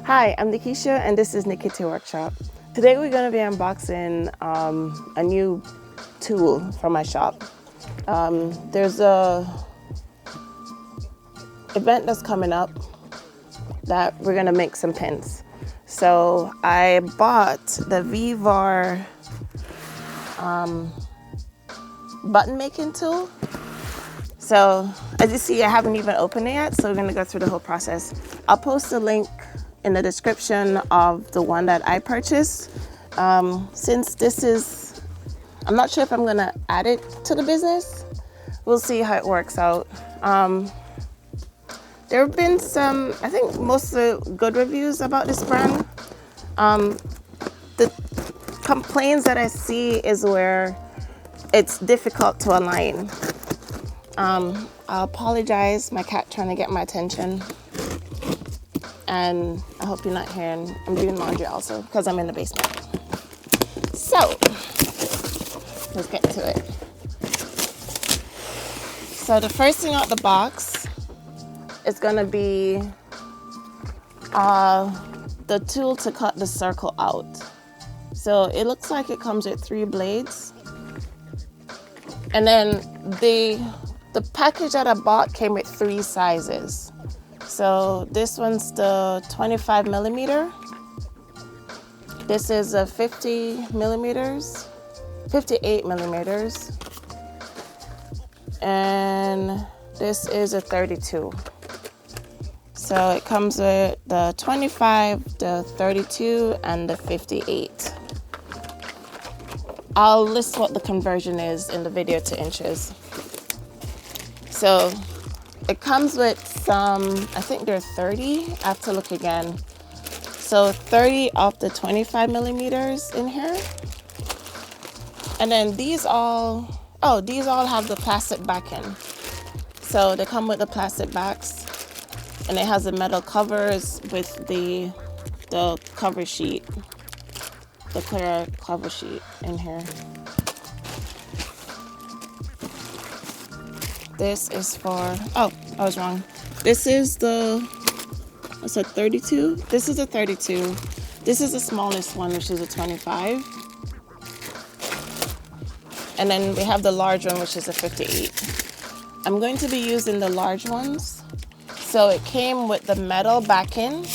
Hi, I'm Nikisha and this is Nikita Workshop. Today we're going to be unboxing a new tool from my shop. There's a event that's coming up that we're going to make some pins. So I bought the Vevor button making tool. So as you see, I haven't even opened it yet, so we're going to go through the whole process. I'll post a link in the description of the one that I purchased. Since this is, I'm not sure if I'm gonna add it to the business. We'll see how it works out. There have been some, I think mostly good reviews about this brand. The complaints that I see is where it's difficult to align. I apologize, my cat trying to get my attention. And I hope you're not hearing, I'm doing laundry also because I'm in the basement. So, let's get to it. So the first thing out the box is gonna be the tool to cut the circle out. So it looks like it comes with 3 blades. And then the package that I bought came with 3 sizes. So this one's the 25 millimeter. This is a 50 millimeters, 58 millimeters. And this is a 32. So it comes with the 25, the 32, and the 58. I'll list what the conversion is in the video to inches. So it comes with some, I think they're 30. I have to look again. So 30 of the 25 millimeters in here. And then these all have the plastic backing. So they come with the plastic backs. And it has the metal covers with the cover sheet. The clear cover sheet in here. This is for, oh, I was wrong. This is the, what's that, 32? This is a 32. This is the smallest one, which is a 25. And then we have the large one, which is a 58. I'm going to be using the large ones. So it came with the metal backing,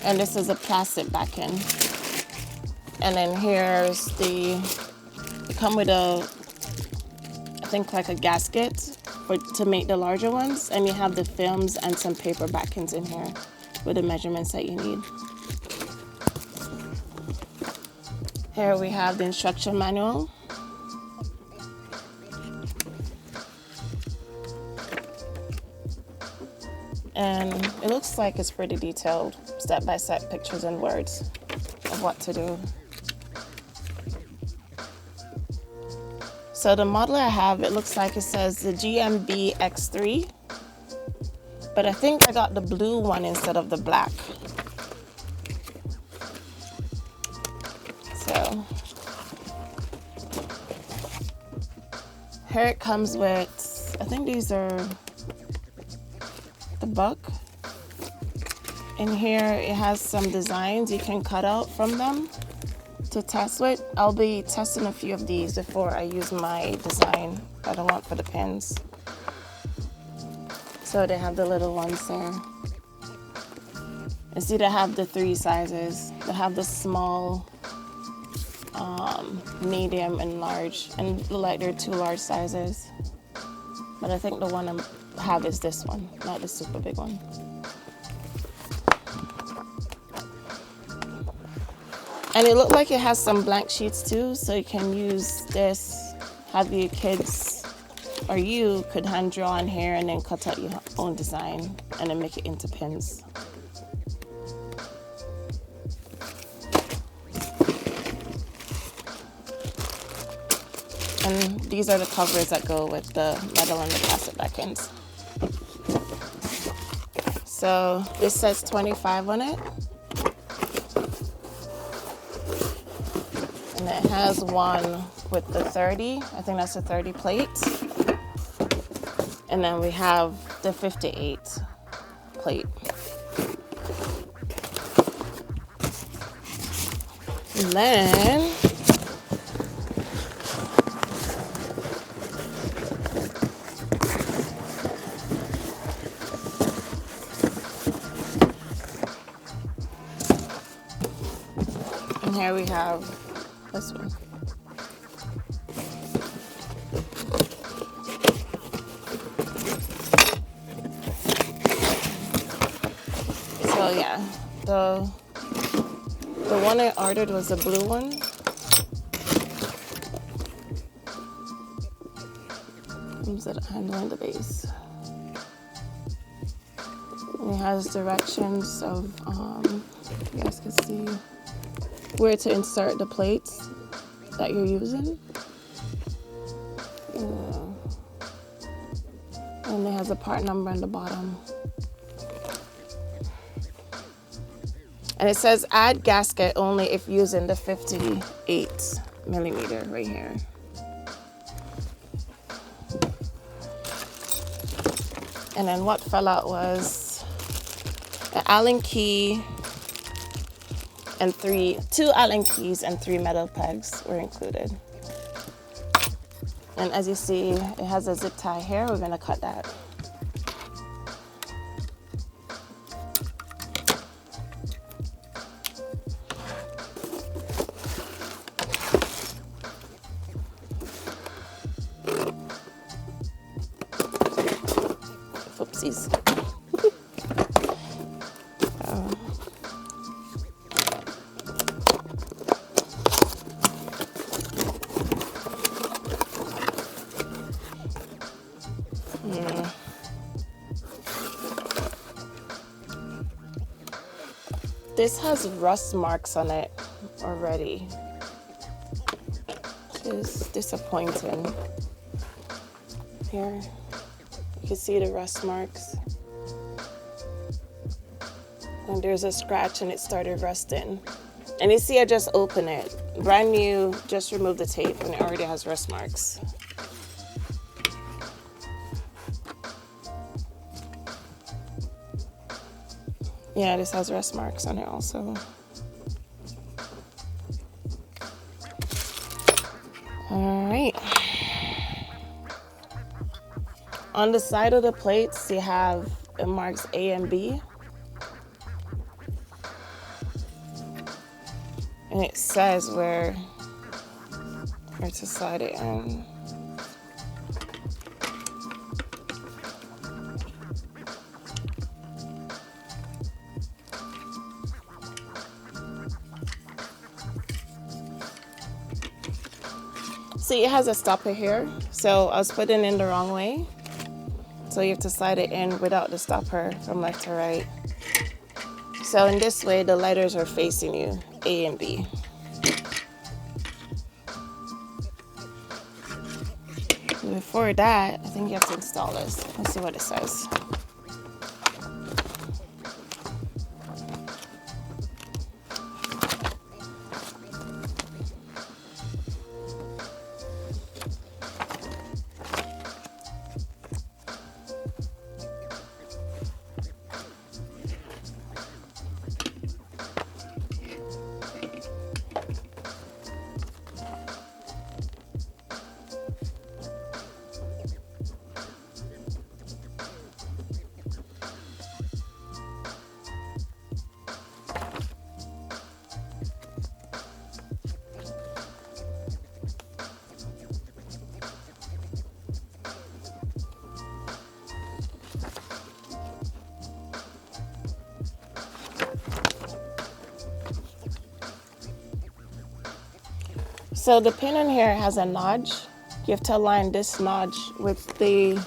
and this is a plastic backing. And then here's it come with I think like a gasket to make the larger ones, and you have the films and some paper backings in here with the measurements that you need. Here we have the instruction manual. And it looks like it's pretty detailed, step-by-step pictures and words of what to do. So the model I have, it looks like it says the GMB X3, but I think I got the blue one instead of the black. So here it comes with, I think these are the buck. In here it has some designs you can cut out from them to test with. I'll be testing a few of these before I use my design that I want for the pins. So they have the little ones there. You see they have the 3 sizes. They have the small, medium, and large, and look like they're 2 large sizes. But I think the one I have is this one, not the super big one. And it looked like it has some blank sheets too, so you can use this, have your kids, or you could hand draw in here and then cut out your own design and then make it into pins. And these are the covers that go with the metal and the plastic backends. So this says 25 on it. And it has one with the 30. I think that's a 30 plate. And then we have the 58 plate. And then here we have this one. So yeah, the one I ordered was the blue one. Comes at handling the base. And it has directions of you guys can see where to insert the plates that you're using. And it has a part number on the bottom. And it says add gasket only if using the 58mm right here. And then what fell out was an Allen key and two Allen keys and 3 metal pegs were included. And as you see, it has a zip tie here. We're gonna cut that. Oopsies. This has rust marks on it already. It's disappointing. Here, you can see the rust marks. And there's a scratch and it started rusting. And you see I just opened it. Brand new, just removed the tape and it already has rust marks. Yeah, this has rust marks on it also. All right. On the side of the plates, you have it marks A and B. And it says where to slide it in. See, it has a stopper here, so I was putting it in the wrong way. So you have to slide it in without the stopper from left to right. So in this way, the lighters are facing you, A and B. Before that, I think you have to install this. Let's see what it says. So the pin in here has a notch. You have to align this notch with the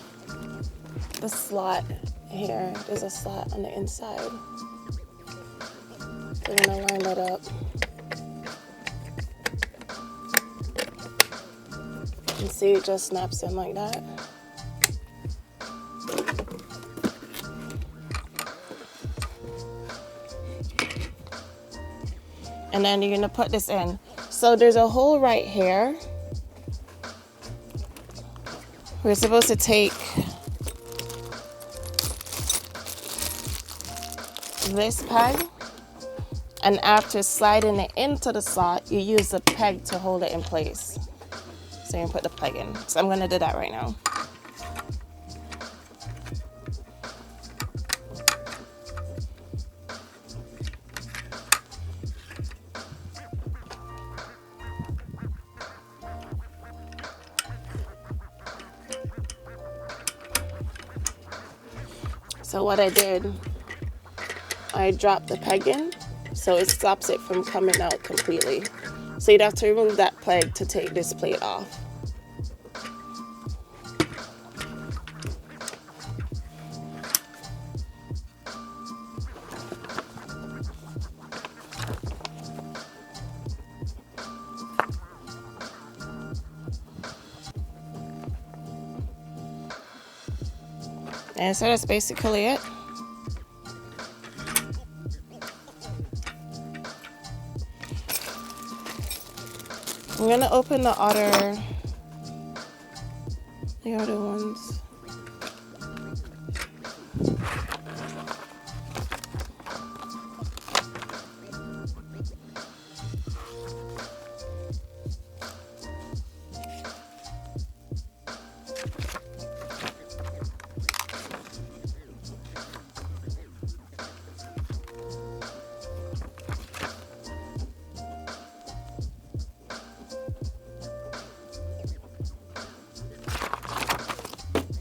slot here. There's a slot on the inside. We're gonna line that up. You see it just snaps in like that. And then you're gonna put this in. So there's a hole right here. We're supposed to take this peg And after sliding it into the slot, you use the peg to hold it in place. So you can put the peg in. So I'm gonna do that right now. So what I did, I dropped the peg in so it stops it from coming out completely. So you'd have to remove that peg to take this plate off. And so that's basically it. I'm gonna open the other ones.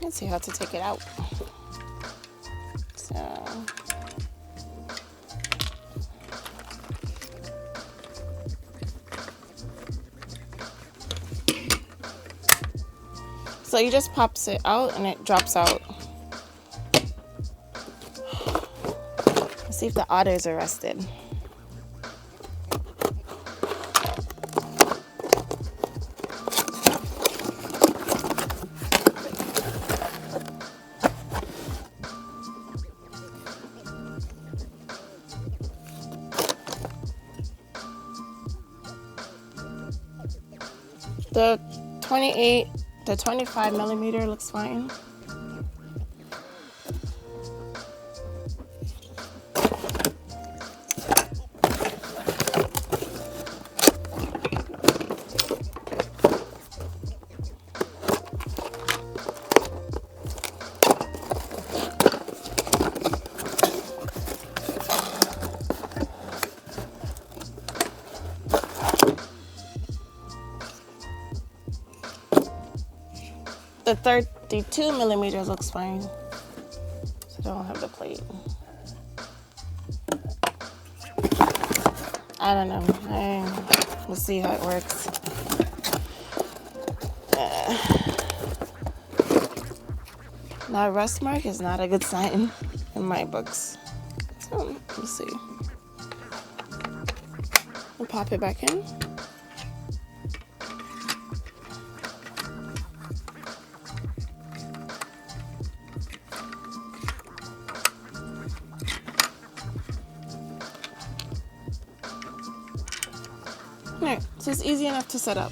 Let's see how to take it out. So you just pops it out and it drops out. Let's see if the otters are rested. The 25 millimeter looks fine. The 32 millimeters looks fine. So I don't have the plate. I don't know. We'll see how it works. Now, rust mark is not a good sign in my books. So we'll see. We'll pop it back in. Alright, so it's easy enough to set up.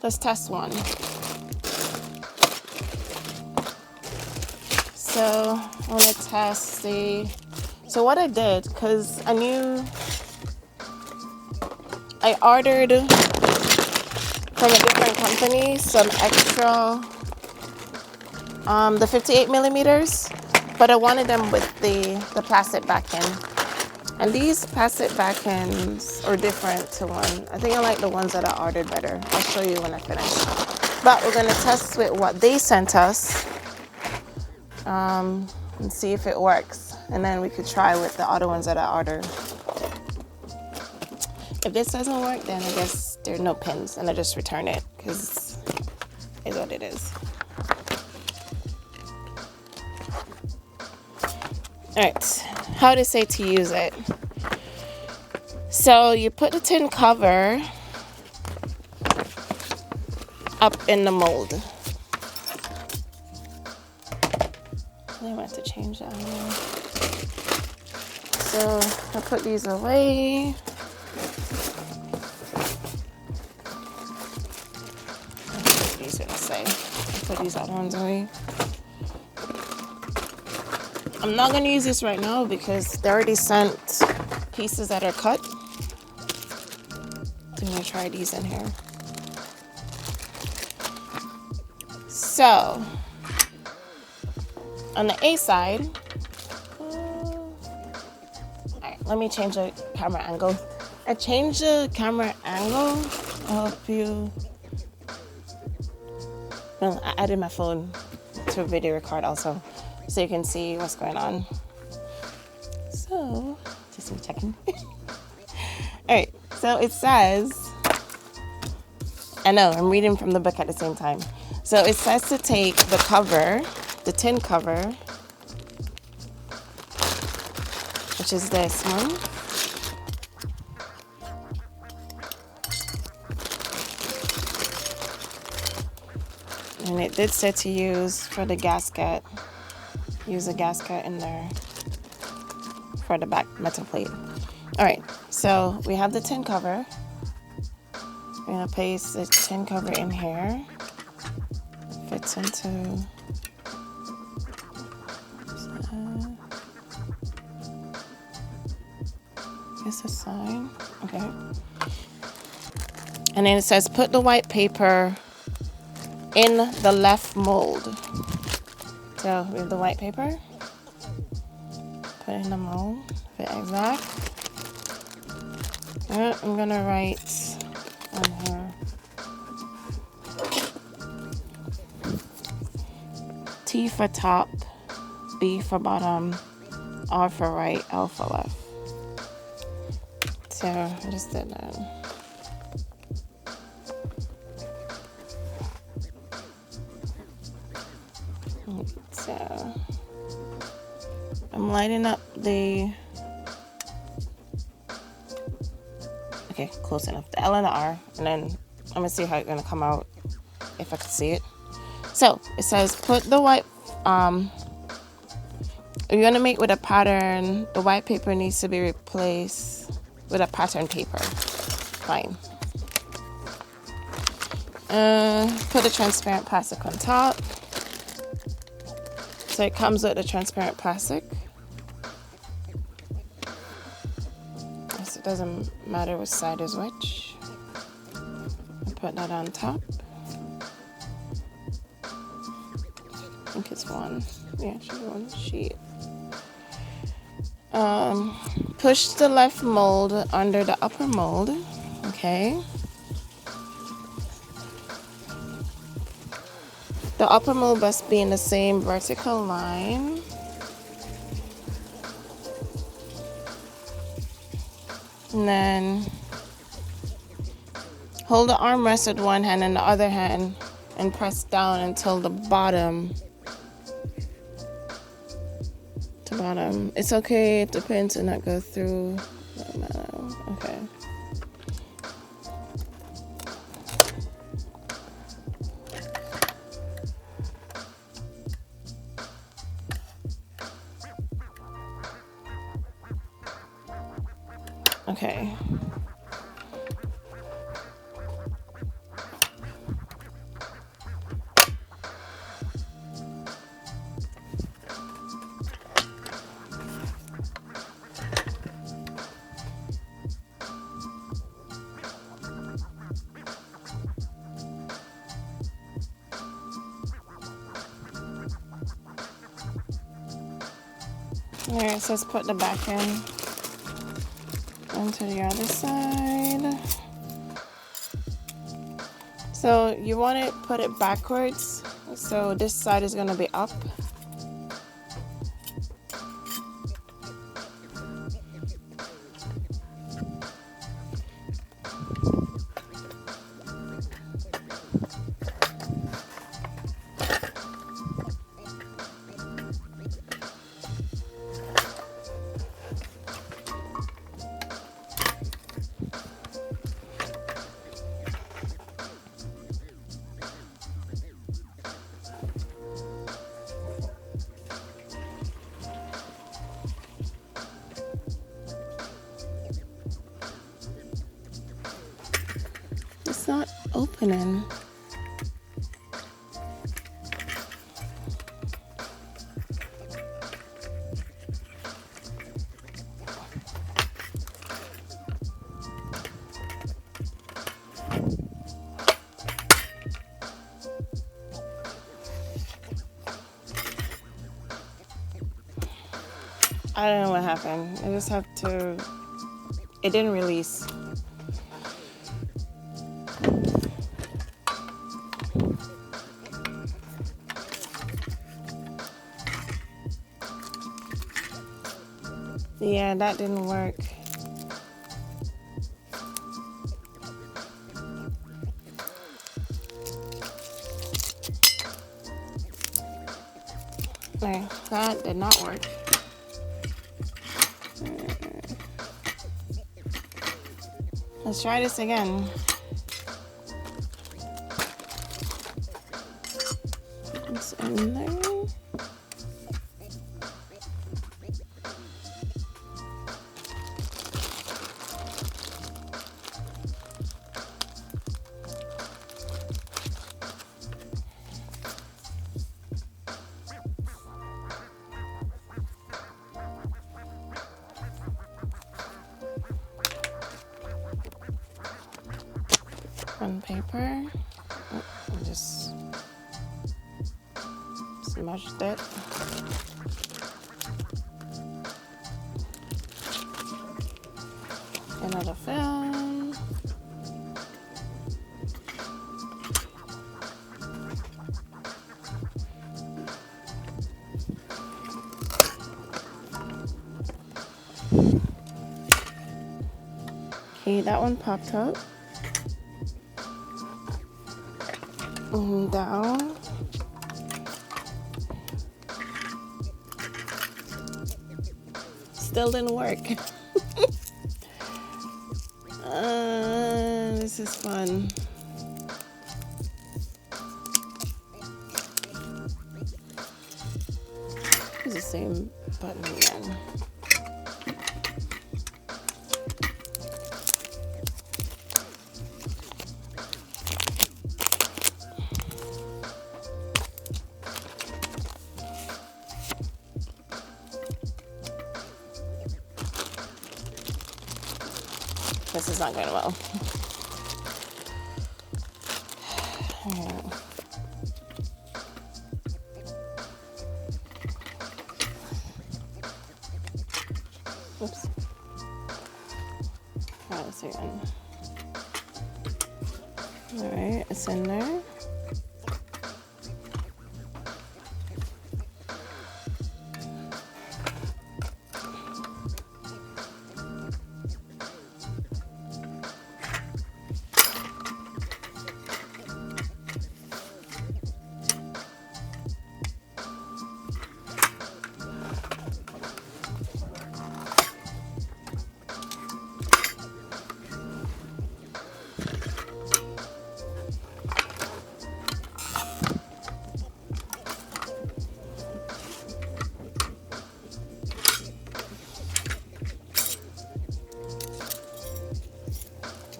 Let's test one. So I want to test so what I did, because I knew I ordered from a different company some extra, the 58 millimeters, but I wanted them with the plastic back end. And these plastic back ends are different to one. I think I like the ones that I ordered better. I'll show you when I finish. But we're going to test with what they sent us and see if it works. And then we could try with the other ones that I ordered. If this doesn't work, then I guess there are no pins and I just return it because it's what it is. Alright, how to say to use it. So you put the tin cover up in the mold. I want to change that one. So I put these away. These are to say. I put these other ones away. I'm not going to use this right now because they already sent pieces that are cut. I'm gonna try these in here. So on the A side, alright, let me change the camera angle. I changed the camera angle. I'll help you. Well, I added my phone to a video record also, so you can see what's going on. So, just me checking. Alright, so it says, I know, I'm reading from the book at the same time. So it says to take the cover, the tin cover, which is this one. And it did say to use for the gasket, use a gasket in there for the back metal plate. All right, so we have the tin cover. We're gonna place the tin cover in here. Fits into, it's a sign, okay. And then it says put the white paper in the left mold. So we have the white paper. Put it in the mold, fit exact. And I'm gonna write on here T for top, B for bottom, R for right, L for left. So I just did that. So I'm lighting up the, okay, close enough, the L and the R, and then I'm gonna see how it's gonna come out if I can see it. So it says put the white, you're gonna make with a pattern, the white paper needs to be replaced with a pattern paper. Fine. Put the transparent plastic on top. So it comes with the transparent plastic. So it doesn't matter which side is which. Put that on top. I think it's one. Yeah, it should be one sheet. Push the left mold under the upper mold. Okay. The upper mold must be in the same vertical line. And then hold the armrest with one hand and the other hand and press down until the bottom. To bottom. It's okay if the pins do not go through. Okay. Okay. There it says put the back in. Onto the other side. So you want to put it backwards. So this side is going to be up. It's not opening. I don't know what happened. I just have to, it didn't release. Yeah, that didn't work. Okay, that did not work. Let's try this again. It's in there. On paper. Oh, I just smudged it. Another film. Okay, that one popped up. Down. Still didn't work. This is fun. It's the same button again. This is not going well. Oops. Try this again. Alright, it's in there.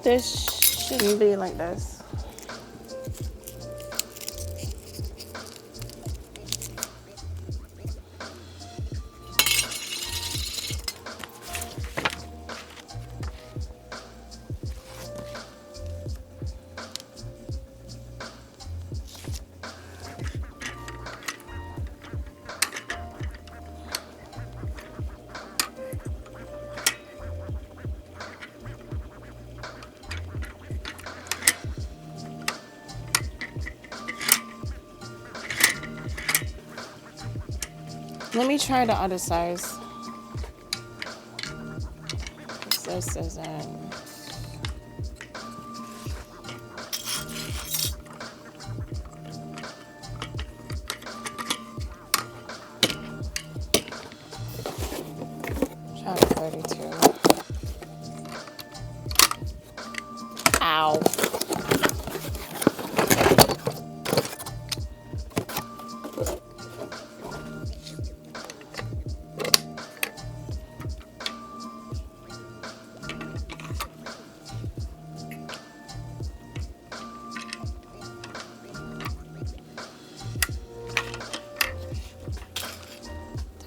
This shouldn't be like this. Let me try the other size. This isn't. Try the 32. Ow.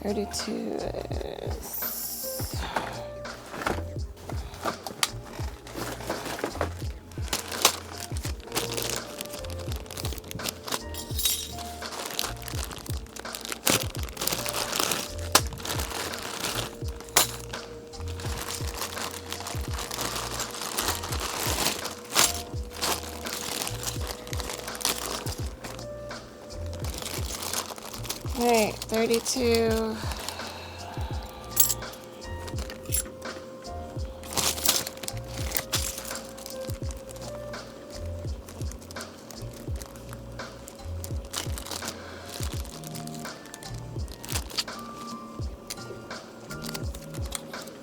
Thirty-two is 32.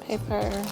Paper.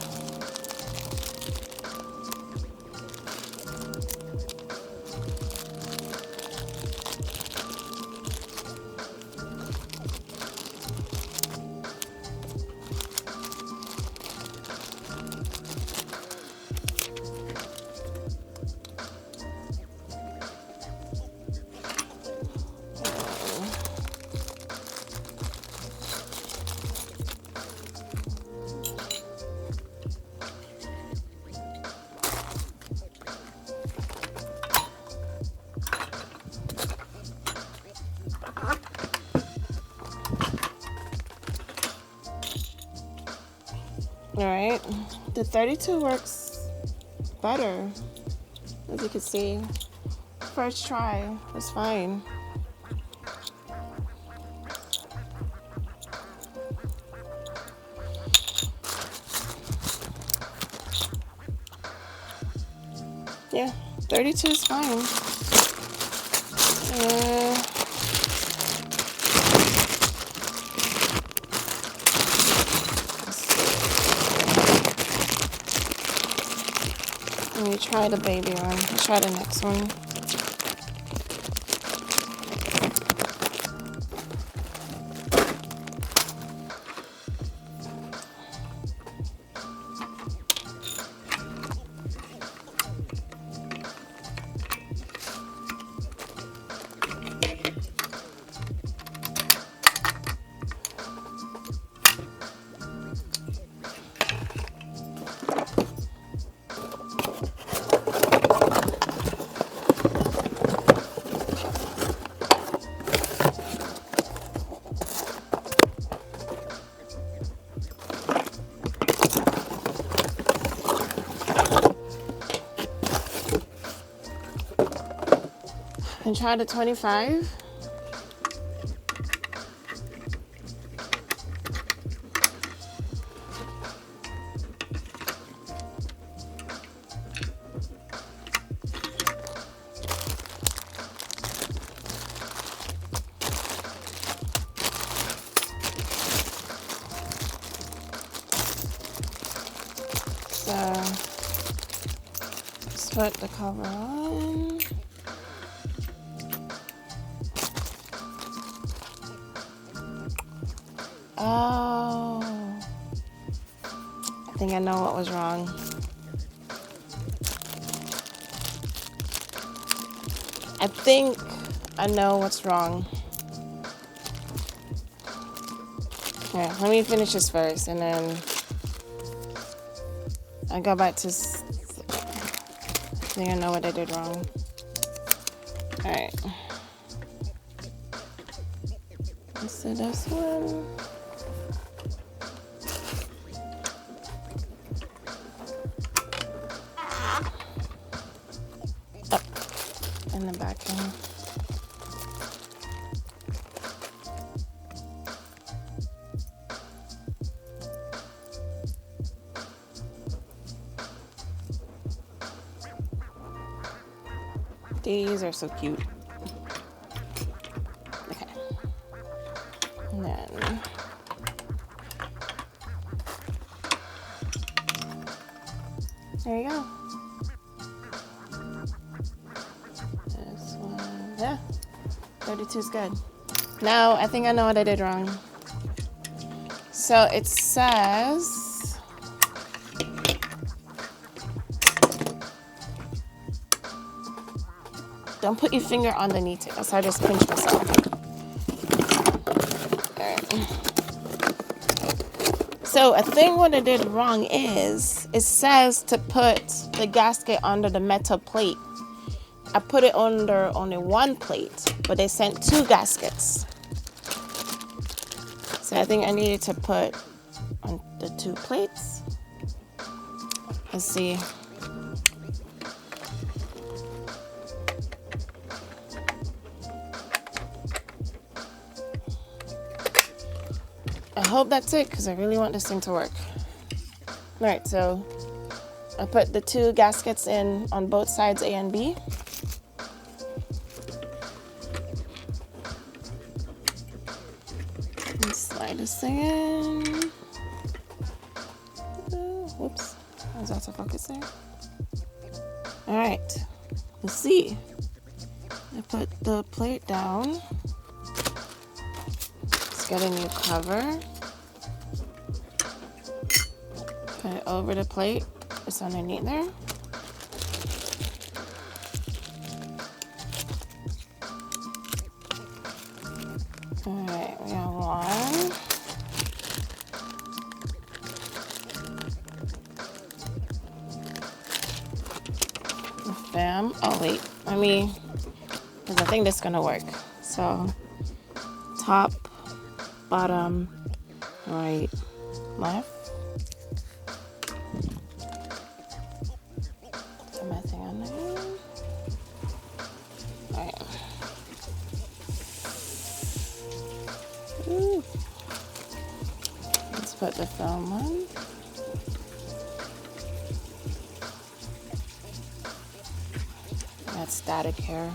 All right, the 32 works better, as you can see. First try was fine. Yeah, 32 is fine. Let me try the baby one. Let's try the next one. And try the 25. So let's put the cover on. Oh, I think I know what was wrong. I think I know what's wrong. Here, let me finish this first, and then I go back to. I think I know what I did wrong. All right. Let's do this one. In the back end. These are so cute. Okay. And then there you go. This one, yeah, 32 is good. Now, I think I know what I did wrong. So it says, don't put your finger underneath it, else I just pinch myself. Alright. So I think what I did wrong is, it says to put the gasket under the metal plate. I put it under only one plate, but they sent 2 gaskets. So I think I needed to put on the 2 plates. Let's see. hope that's it because I really want this thing to work. All right, so I put the 2 gaskets in on both sides, A and B. And slide this thing in. Whoops, I was out of focus there. All right, let's see. I put the plate down. Let's get a new cover. Put it over the plate. It's underneath there. All right, we have one. Bam. Oh wait, because I think this is gonna work. So top, bottom, right, left. Put my thing on there. All right. Ooh. Let's put the film on. That's static here.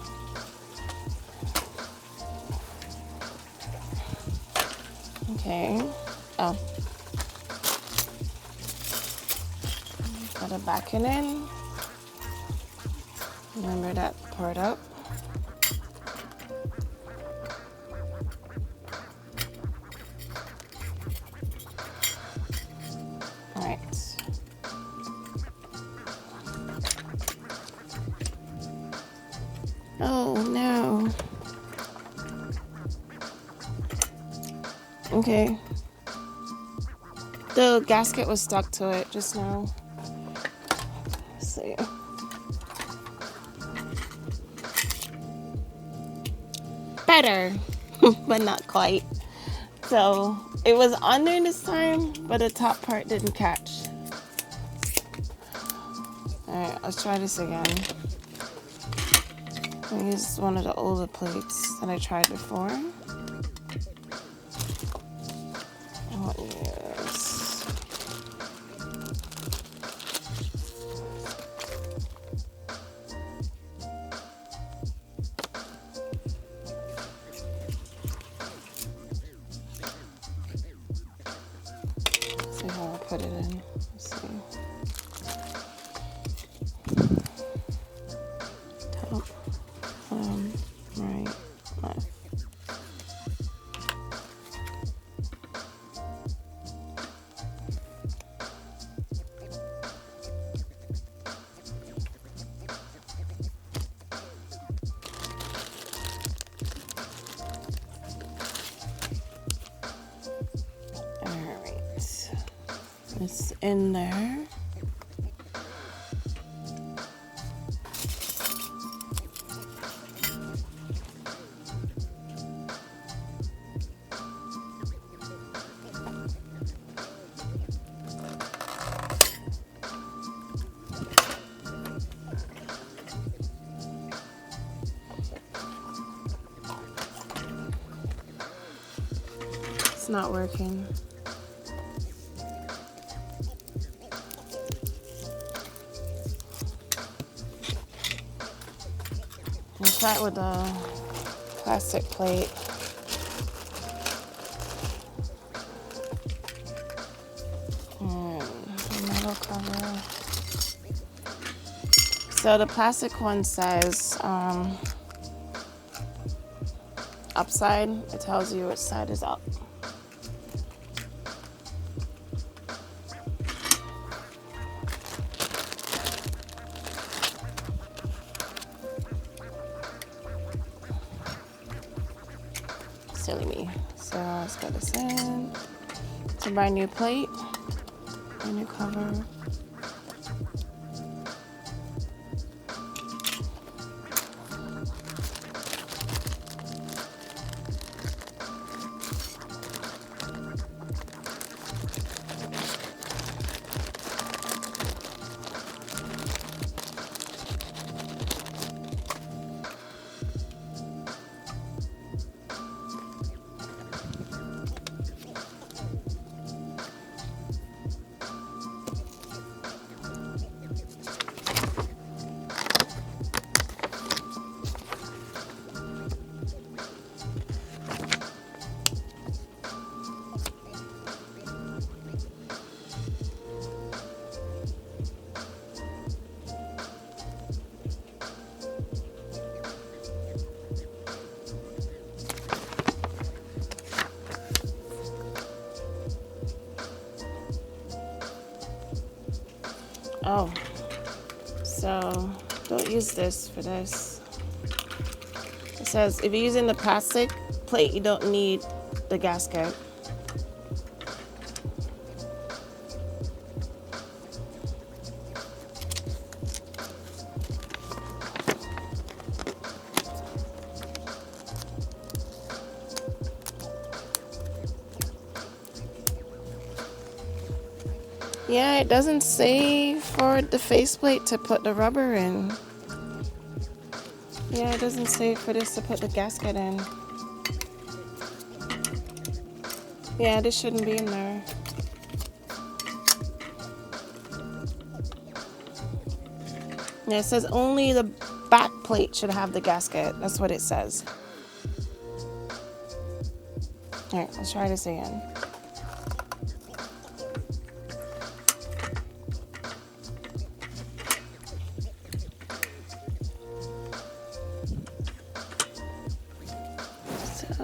Okay. Oh. Put it back in. Remember that part up. All right. Oh no. Okay. The gasket was stuck to it just now. Let's see. Better, but not quite. So it was under this time, but the top part didn't catch. All right, let's try this again. I use one of the older plates that I tried before. I'll use. See how I put it in. Let's see. Top. Right, left. All right, it's in there. It's not working. I'll try it with a plastic plate. And metal cover. So the plastic one says upside. It tells you which side is up. Silly me. So let's get this in. It's a brand new plate, brand new cover. So don't use this for this. It says if you're using the plastic plate, you don't need the gasket. Yeah, it doesn't say for the faceplate to put the rubber in. Yeah, it doesn't say for this to put the gasket in. Yeah, this shouldn't be in there. Yeah, it says only the back plate should have the gasket. That's what it says. Alright, let's try this again. So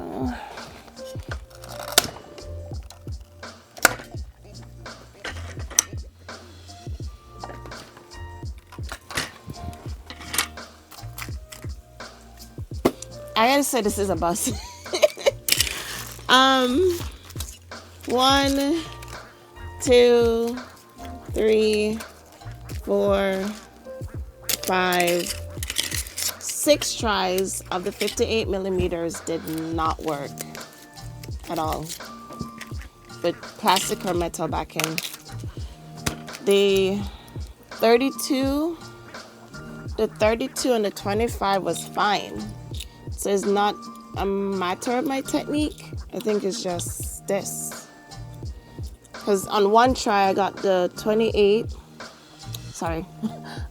I gotta say this is a bust. 1, 2, 3, 4, 5, 6 tries of the 58 millimeters did not work at all with plastic or metal backing. The 32 and the 25 was fine. So it's not a matter of my technique. I think it's just this. Because on one try I got the 28. Sorry.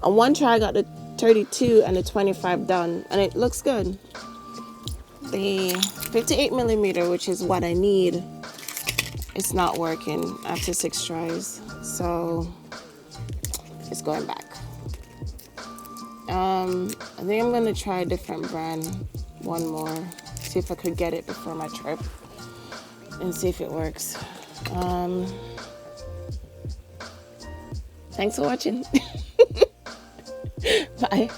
On one try I got the 32 and the 25 done, and it looks good. The 58 millimeter, which is what I need, it's not working after 6 tries. So it's going back. I think I'm gonna try a different brand. One more, see if I could get it before my trip and see if it works. Thanks for watching. Bye.